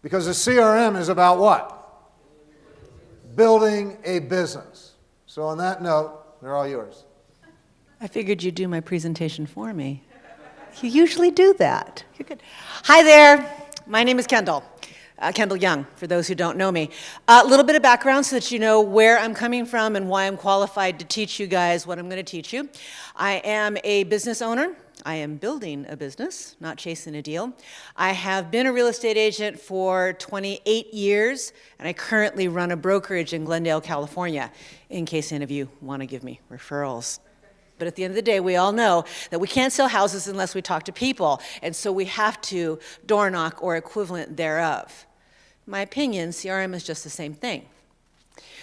Because the CRM is about what? Building a business. So on that note, they're all yours. I figured you'd do my presentation for me. You usually do that. You're good. Hi there. My name is Kendyl. Kendyl Young, for those who don't know me. A little bit of background so that you know where I'm coming from and why I'm qualified to teach you guys what I'm going to teach you. I am a business owner. I am building a business, not chasing a deal. I have been a real estate agent for 28 years, and I currently run a brokerage in Glendale, California, in case any of you want to give me referrals. But at the end of the day, we all know that we can't sell houses unless we talk to people, and so we have to door knock or equivalent thereof. In my opinion, CRM is just the same thing.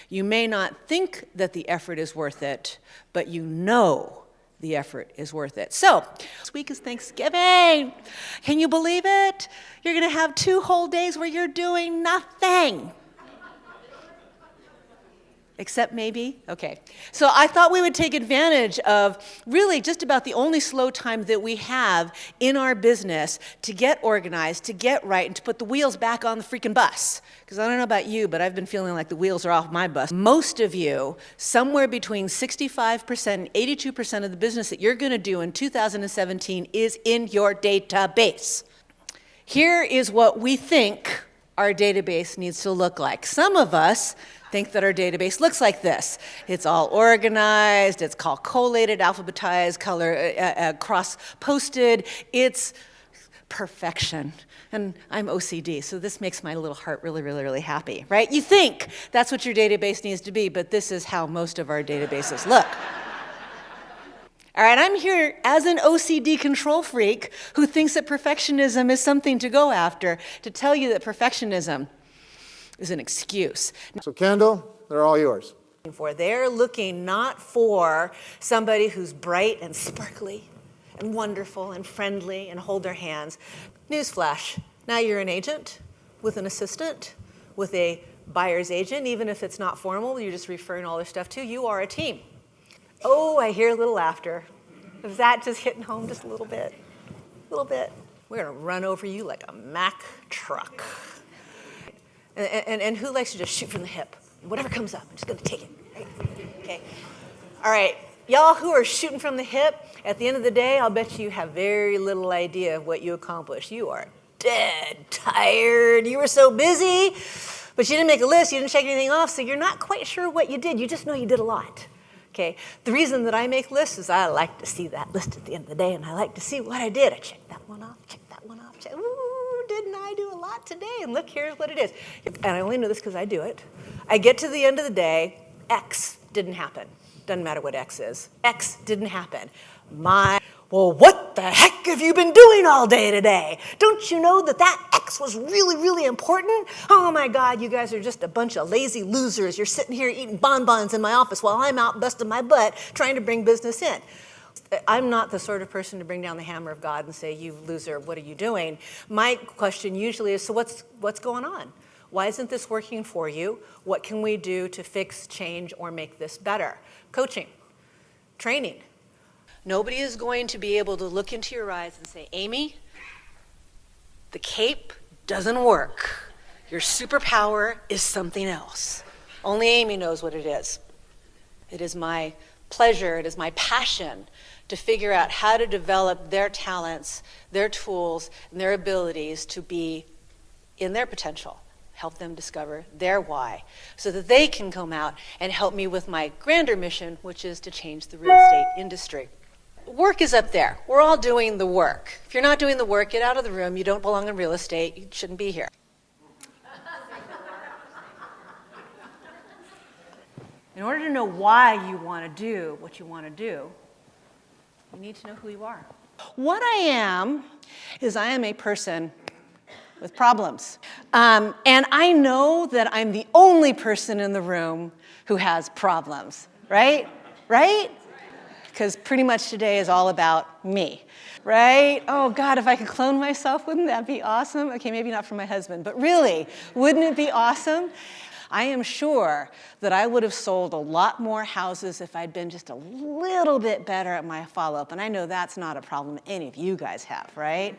You may not think that the effort is worth it, but you know the effort is worth it. So, this week is Thanksgiving. Can you believe it? You're going to have 2 whole days where you're doing nothing. Except maybe? Okay. So I thought we would take advantage of really just about the only slow time that we have in our business to get organized, to get right, and to put the wheels back on the freaking bus. Because I don't know about you, but I've been feeling like the wheels are off my bus. Most of you, somewhere between 65% and 82% of the business that you're going to do in 2017 is in your database. Here is what we think our database needs to look like. Some of us think that our database looks like this. It's all organized, it's all collated, alphabetized, cross-posted. It's perfection. And I'm OCD, so this makes my little heart really, really, really happy, right? You think that's what your database needs to be, but this is how most of our databases look. All right, I'm here as an OCD control freak who thinks that perfectionism is something to go after, to tell you that perfectionism is an excuse. So Kendyl, they're all yours. They're looking not for somebody who's bright and sparkly and wonderful and friendly and hold their hands. Newsflash, now you're an agent with an assistant, with a buyer's agent, even if it's not formal, you're just referring all this stuff to, you are a team. Oh, I hear a little laughter. Is that just hitting home just a little bit? A little bit. We're gonna run over you like a Mack truck. And who likes to just shoot from the hip? Whatever comes up, I'm just gonna take it, right? Okay. All right, y'all who are shooting from the hip, at the end of the day, I'll bet you have very little idea of what you accomplished. You are dead tired, you were so busy, but you didn't make a list, you didn't check anything off, so you're not quite sure what you did, you just know you did a lot. Okay, the reason that I make lists is I like to see that list at the end of the day, and I like to see what I did. I check that one off, check that one off, check, ooh, didn't I do a lot today? And look, here's what it is. And I only know this because I do it. I get to the end of the day, X didn't happen. Doesn't matter what X is. X didn't happen. Well, what the heck have you been doing all day today? Don't you know that that X was really, really important? Oh my God, you guys are just a bunch of lazy losers. You're sitting here eating bonbons in my office while I'm out busting my butt trying to bring business in. I'm not the sort of person to bring down the hammer of God and say, you loser, what are you doing? My question usually is, so what's going on? Why isn't this working for you? What can we do to fix, change, or make this better? Coaching, training. Nobody is going to be able to look into your eyes and say, Amy, the cape doesn't work. Your superpower is something else. Only Amy knows what it is. It is my pleasure, it is my passion to figure out how to develop their talents, their tools, and their abilities to be in their potential. Help them discover their why, so that they can come out and help me with my grander mission, which is to change the real estate industry. Work is up there. We're all doing the work. If you're not doing the work, get out of the room. You don't belong in real estate. You shouldn't be here. In order to know why you want to do what you want to do, you need to know who you are. What I am is I am a person with problems. And I know that I'm the only person in the room who has problems, right? Right? Because pretty much today is all about me, right? Oh God, if I could clone myself, wouldn't that be awesome? Okay, maybe not for my husband, but really, wouldn't it be awesome? I am sure that I would have sold a lot more houses if I'd been just a little bit better at my follow-up, and I know that's not a problem any of you guys have, right?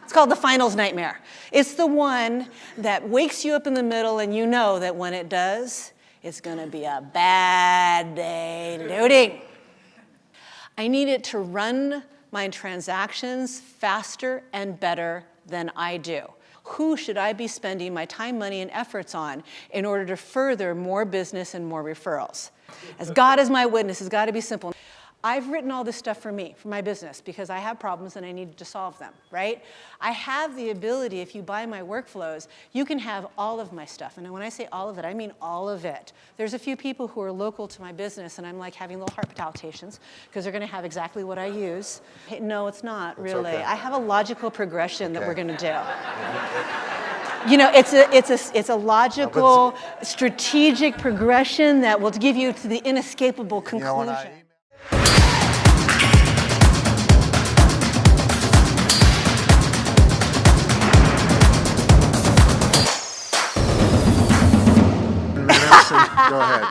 It's called the finals nightmare. It's the one that wakes you up in the middle and you know that when it does, it's gonna be a bad day loading. I need it to run my transactions faster and better than I do. Who should I be spending my time, money, and efforts on in order to further more business and more referrals? As God is my witness, it's got to be simple. I've written all this stuff for me, for my business, because I have problems and I need to solve them, right? I have the ability, if you buy my workflows, you can have all of my stuff. And when I say all of it, I mean all of it. There's a few people who are local to my business, and I'm like having little heart palpitations, because they're going to have exactly what I use. Hey, no, it's not, really. Okay. I have a logical progression that we're going to do. You know, it's a logical, strategic progression that will give you to the inescapable conclusion. Go ahead.